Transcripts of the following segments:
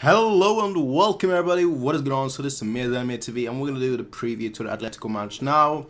Hello and welcome everybody, what is going on? So this is MiaSanMiaTV and we're going to do the preview to the Atletico match. Now,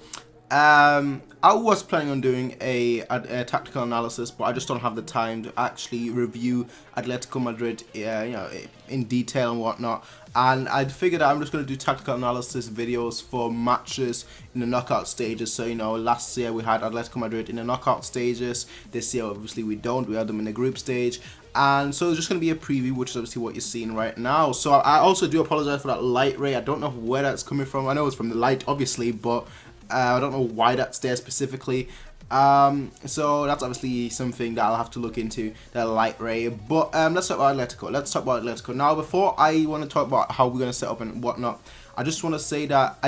I was planning on doing a tactical analysis, but I just don't have the time to actually review Atletico Madrid in detail and whatnot. And I figured I'm just going to do tactical analysis videos for matches in the knockout stages. So, last year we had Atletico Madrid in the knockout stages. This year, obviously, we don't. We had them in the group stage. And so it's just going to be a preview, which is obviously what you're seeing right now. So I also do apologize for that light ray. I don't know where that's coming from. I know it's from the light, obviously, but I don't know why that's there specifically. So that's obviously something that I'll have to look into, that light ray. But let's talk about Atletico. Now, before I want to talk about how we're going to set up and whatnot, I just want to say that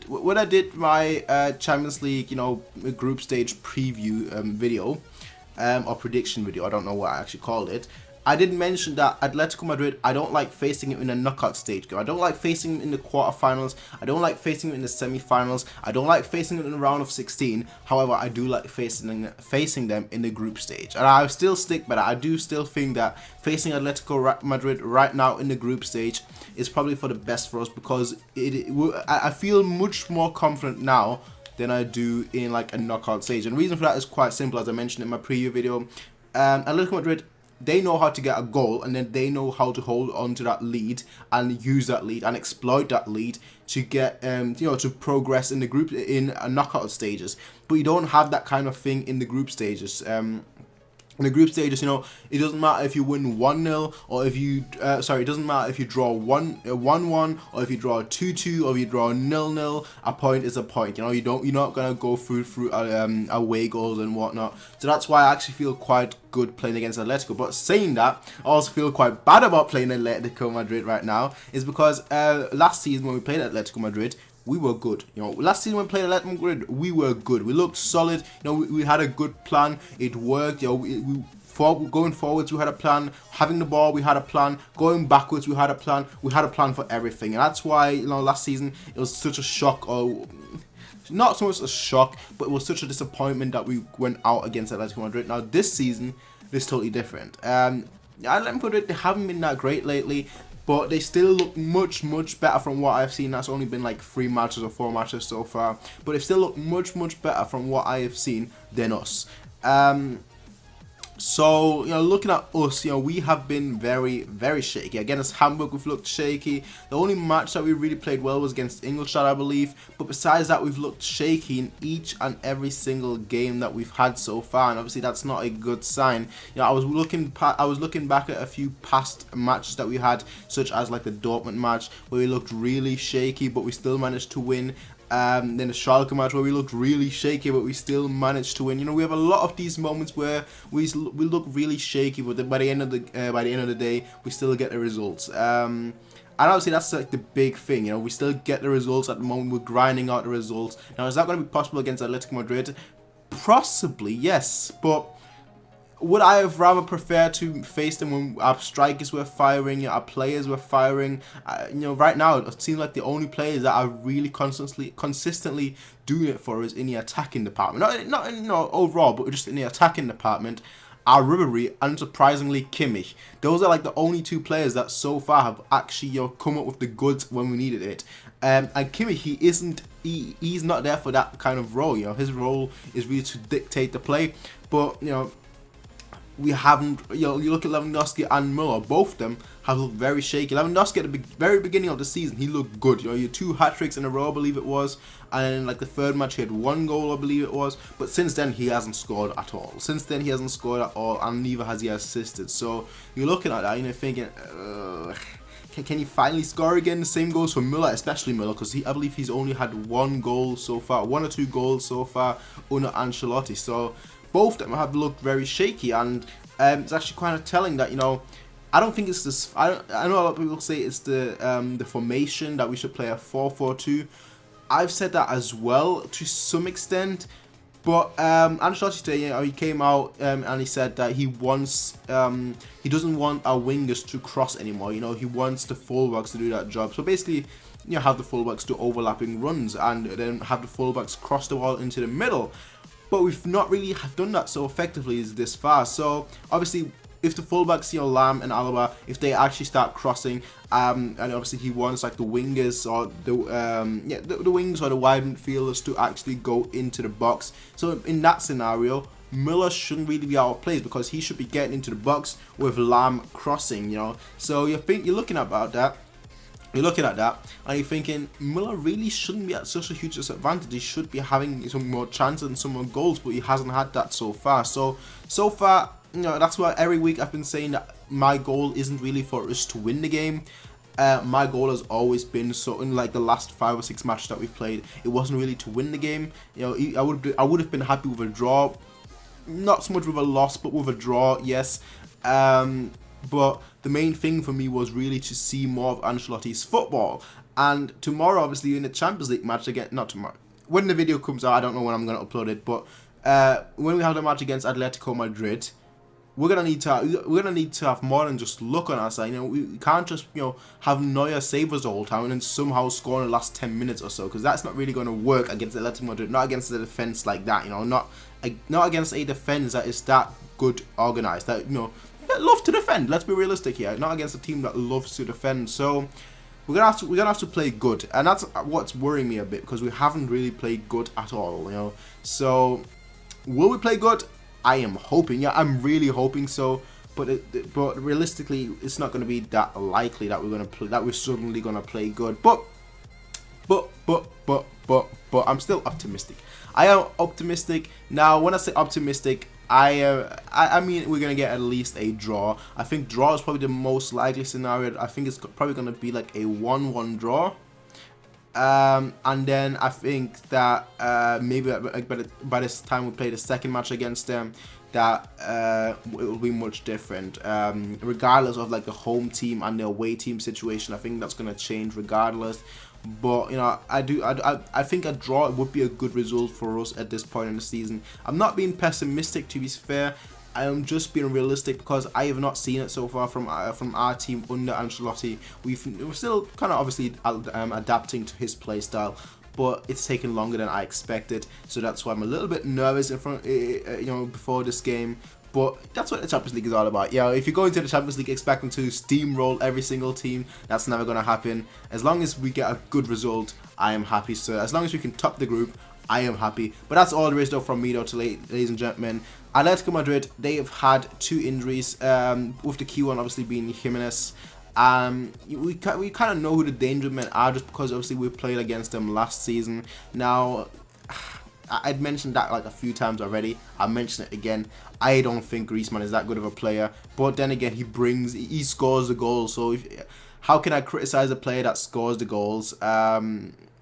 when I did my Champions League, group stage preview video, or prediction video, I don't know what I actually called it, I did mention that Atletico Madrid, I don't like facing it in a knockout stage. I don't like facing it in the quarterfinals. I don't like facing it in the semi-finals. I don't like facing it in the round of 16. However, I do like facing them in the group stage. And I still stick by that. I do still think that facing Atletico Madrid right now in the group stage is probably for the best for us, because I feel much more confident now than I do in like a knockout stage. And the reason for that is quite simple, as I mentioned in my preview video. Atletico Madrid, they know how to get a goal, and then they know how to hold on to that lead and use that lead and exploit that lead to get to progress in the group in knockout stages. But you don't have that kind of thing in the group stages. In the group stages, it doesn't matter if you win 1-0 or if you, it doesn't matter if you draw 1-1 or if you draw 2-2 or if you draw 0-0. A point is a point. You're not gonna go through away goals and whatnot. So that's why I actually feel quite good playing against Atletico. But saying that, I also feel quite bad about playing Atletico Madrid right now, is because last season when we played Atletico Madrid, we were good. Last season when we played Atletico Madrid, we were good. We looked solid. We had a good plan. It worked. Going forwards, we had a plan. Having the ball, we had a plan. Going backwards, we had a plan. We had a plan for everything, and that's why last season it was such a shock, or not so much a shock, but it was such a disappointment that we went out against Atletico Madrid. Now this season, it's totally different. Atletico Madrid, they haven't been that great lately, but they still look much better from what I've seen. That's only been like 3 matches or 4 matches so far, but they still look much better from what I have seen than us. So, looking at us, we have been very shaky. Against Hamburg, we've looked shaky. The only match that we really played well was against Ingolstadt, I believe. But besides that, we've looked shaky in each and every single game that we've had so far, and obviously that's not a good sign. I was looking back at a few past matches that we had, such as like the Dortmund match, where we looked really shaky, but we still managed to win. Then the Schalke match, where we looked really shaky, but we still managed to win. We have a lot of these moments where we look really shaky, but by the end of the day, we still get the results. And obviously that's like the big thing. We still get the results at the moment. We're grinding out the results. Now, is that going to be possible against Atletico Madrid? Possibly, yes, but would I have rather preferred to face them when our strikers were firing, our players were firing? Right now it seems like the only players that are really consistently doing it for us in the attacking department, not overall, but just in the attacking department, are Ribery and surprisingly Kimmich. Those are like the only 2 players that so far have actually come up with the goods when we needed it. And Kimmich, he's not there for that kind of role. His role is really to dictate the play, but we haven't, you look at Lewandowski and Müller, both of them have looked very shaky. Lewandowski at the very beginning of the season, he looked good. He had 2 hat-tricks in a row, I believe it was, and then like the 3rd match he had 1 goal, I believe it was, but since then he hasn't scored at all. And neither has he assisted. So you're looking at that, thinking, can he finally score again? The same goes for Müller, especially Müller, because I believe he's only had 1 goal so far, 1 or 2 goals so far under Ancelotti. So both of them have looked very shaky, and it's actually kind of telling that, I don't think it's this. I know a lot of people say it's the formation, that we should play a 4-4-2. I've said that as well to some extent, but Ancelotti today, he came out and he said that he doesn't want our wingers to cross anymore. He wants the fullbacks to do that job. So basically, have the fullbacks do overlapping runs and then have the fullbacks cross the ball into the middle. But we've not really done that so effectively as this far. So obviously, if the fullbacks, you know, Lahm and Alaba, if they actually start crossing, and obviously he wants like the wingers or the wings or the wide midfielders to actually go into the box. So in that scenario, Müller shouldn't really be out of place because he should be getting into the box with Lahm crossing, you know. So you're looking about that. You're looking at that and you're thinking Müller really shouldn't be at such a huge disadvantage. He should be having some more chances and some more goals, but he hasn't had that so far. So far, you know, that's why every week I've been saying that my goal isn't really for us to win the game. My goal has always been, so in like the last 5 or 6 matches that we've played, it wasn't really to win the game. You know, I would have been happy with a draw, not so much with a loss, but with a draw, yes. But the main thing for me was really to see more of Ancelotti's football. And tomorrow, obviously, in the Champions League match again, not tomorrow, when the video comes out, I don't know when I'm going to upload it, but when we have the match against Atletico Madrid, we're gonna need to have more than just luck on our side. You know, we can't just, you know, have Neuer save us the whole time and then somehow score in the last 10 minutes or so, because that's not really going to work against Atletico Madrid. Not against the defense like that. You know, not against a defense that is that good organized. That, you know, that love to defend. Let's be realistic here. Not against a team that loves to defend. So we're gonna have to play good, and that's what's worrying me a bit, because we haven't really played good at all. You know, so will we play good? I am hoping, yeah, I'm really hoping so, but realistically, it's not going to be that likely that we're suddenly going to play good. But I'm still optimistic. I am optimistic. Now, when I say optimistic, I mean we're going to get at least a draw. I think draw is probably the most likely scenario. I think it's probably going to be like a 1-1 draw. And then I think that maybe by this time we play the second match against them, that it will be much different. Regardless of like the home team and the away team situation, I think that's gonna change regardless. But you know, I think a draw would be a good result for us at this point in the season. I'm not being pessimistic, to be fair. I am just being realistic because I have not seen it so far from our team under Ancelotti. We're still kind of obviously adapting to his play style, but it's taken longer than I expected. So that's why I'm a little bit nervous in front, you know, before this game. But that's what the Champions League is all about. Yeah, if you go into the Champions League expecting to steamroll every single team, that's never going to happen. As long as we get a good result, I am happy. So as long as we can top the group, I am happy. But that's all there is though from me though, ladies and gentlemen. Atletico Madrid, they have had 2 injuries, with the key one obviously being Jimenez. We kind of know who the danger men are just because obviously we played against them last season. Now, I'd mentioned that like a few times already. I'll mention it again. I don't think Griezmann is that good of a player, but then again, he scores the goals. So how can I criticize a player that scores the goals?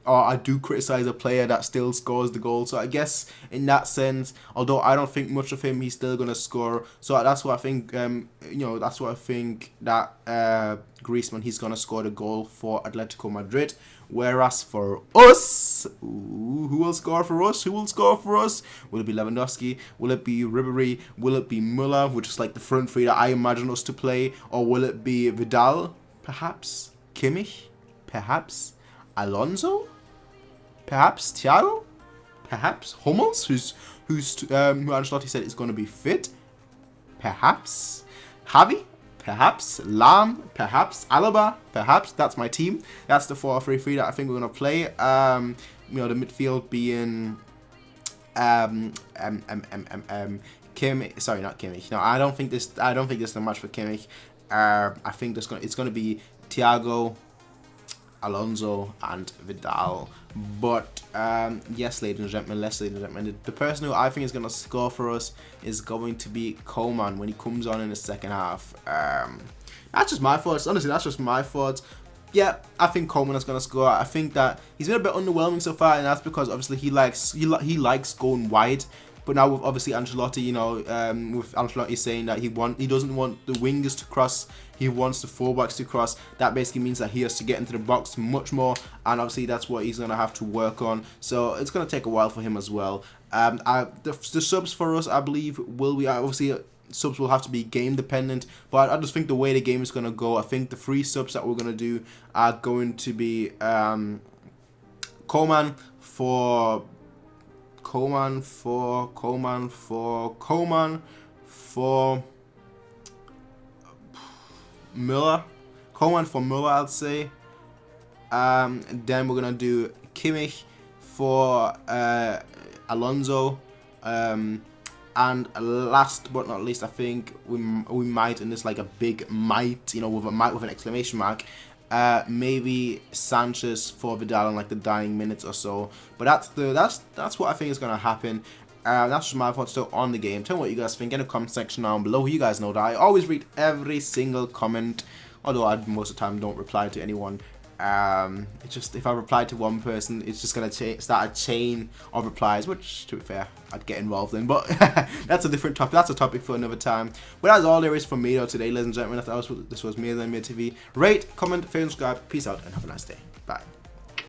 Or I do criticize a player that still scores the goal. So I guess in that sense, although I don't think much of him, he's still gonna score. So that's what I think. You know, that's what I think that Griezmann, he's gonna score the goal for Atletico Madrid. Whereas for us, who will score for us? Who will score for us? Will it be Lewandowski? Will it be Ribery? Will it be Müller, which is like the front three that I imagine us to play? Or will it be Vidal? Perhaps Kimmich? Perhaps Alonso? Perhaps Thiago? Perhaps Hummels, who Ancelotti said is going to be fit? Perhaps Javi? Perhaps Lahm? Perhaps Alaba? Perhaps. That's my team. That's the 4-3-3 that I think we're going to play. You know, the midfield being Kimmich. Sorry, not Kimmich. No, I don't think this is the match for Kimmich. I think it's going to be Thiago, Alonso and Vidal. But yes, ladies and gentlemen, the person who I think is going to score for us is going to be Coman when he comes on in the second half. That's just my thoughts. Honestly, that's just my thoughts. Yeah, I think Coman is going to score. I think that he's been a bit underwhelming so far, and that's because obviously he likes going wide. But now with obviously Ancelotti, you know, with Ancelotti saying that he doesn't want the wingers to cross, he wants the fullbacks to cross. That basically means that he has to get into the box much more, and obviously that's what he's gonna have to work on. So it's gonna take a while for him as well. The subs for us, I believe, will be obviously. Subs will have to be game dependent, but I just think the way the game is going to go, I think the 3 subs that we're going to do are going to be Coman for Müller. Coman for Müller, I'd say. Then we're gonna do Kimmich for Alonso. And last but not least, I think we might, and it's like a big might, you know, with an exclamation mark. Maybe Sanchez for Vidal in like the dying minutes or so. But that's what I think is gonna happen. That's just my thoughts still on the game. Tell me what you guys think in the comment section down below. You guys know that I always read every single comment, although I most of the time don't reply to anyone. It's just, if I reply to one person, it's just gonna start a chain of replies, which, to be fair, I'd get involved in. But that's a different topic. That's a topic for another time. But that's all there is for me though today, ladies and gentlemen. This was MiaSanMiaTV. Rate, comment, favorite, subscribe. Peace out, and have a nice day. Bye.